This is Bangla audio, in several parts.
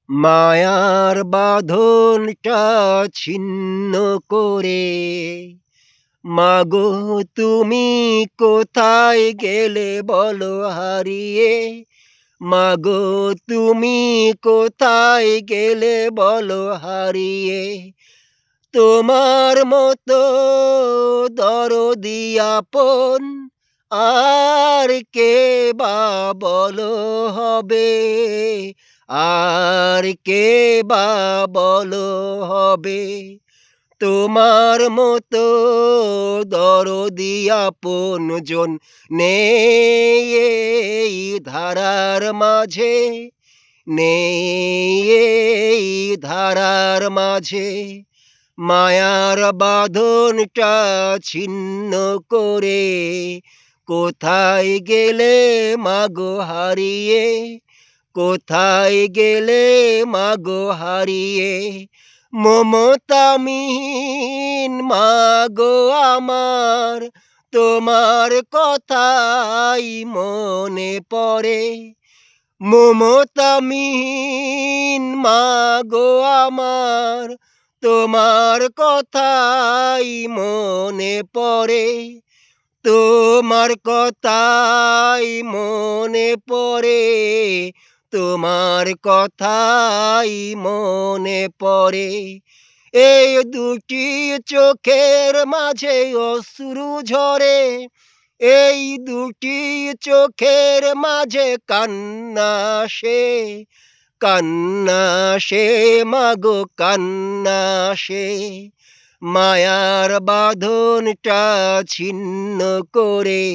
মায়ার বাঁধনটা ছিন্ন করে মাগো তুমি কোথায় গেলে বলো হারিয়ে। মাগো তুমি কোথায় গেলে বলো হারিয়ে। তোমার মতো দরদি আপন আর কে বা বলো হবে, আর কে বা বলো হবে। তোমার মতো দরদি আপনজন নেই এই ধারার মাঝে, নেই এই ধারার মাঝে। মায়ার বাঁধনটা ছিন্ন করে কোথায় গেলে মাগো হারিয়ে, কোথায় গেলে মাগো হারিয়ে। মমতামিহীন মাগো আমার তোমার কথাই মনে পড়ে। মমতামিহীন মাগো আমার তোমার কথাই মনে পড়ে। তোমার কথাই মনে পড়ে, তোমার কথাই মনে পড়ে। এই দুটি চোখের মাঝে অশ্রু ঝরে, এই দুটি চোখের মাঝে কান্না আসে, কান্না আসে মাগো কান্না আসে। মায়ার বাঁধনটা ছিন্ন করে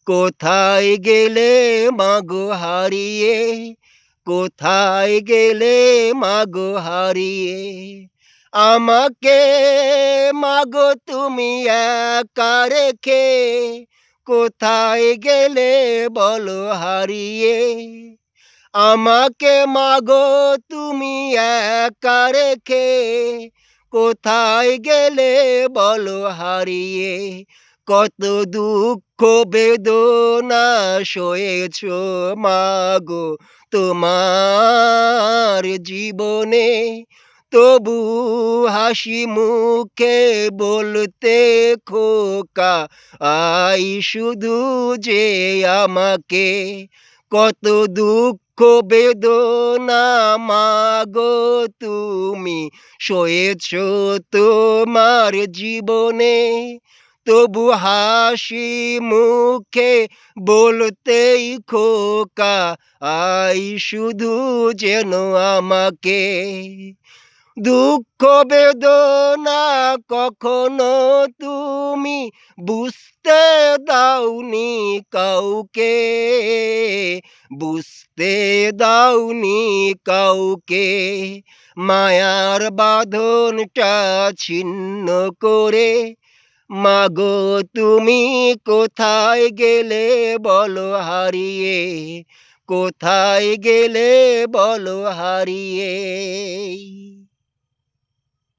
কোথায় গেলে মাগো হারিয়ে, কোথায় গেলে মাগো হারিয়ে। আমাকে মাগো তুমি একা রেখে কোথায় গেলে বলো হারিয়ে। আমাকে মাগো তুমি একা রেখে কোথায় গেলে বলো হারিয়ে। কত দুঃখ বেদনা সয়েছ মাগো তোমার জীবনে, তবু হাসি মুখে বলতে খোকা আই শুধু যে আমাকে। কত দুঃখ বেদনা মাগো তুমি সয়েছ তোমার জীবনে, তবু হাসি মুখে বলতেই খোকা আই শুধু যেন আমাকে। দুঃখ বেদনা কখনো তুমি বুঝতে দাওনি কাউকে, বুঝতে দাওনি কাউকে। মায়ার বাঁধনটা ছিন্ন করে মাগো তুমি কোথায় গেলে বলো হারিয়ে, কোথায় গেলে বলো হারিয়ে।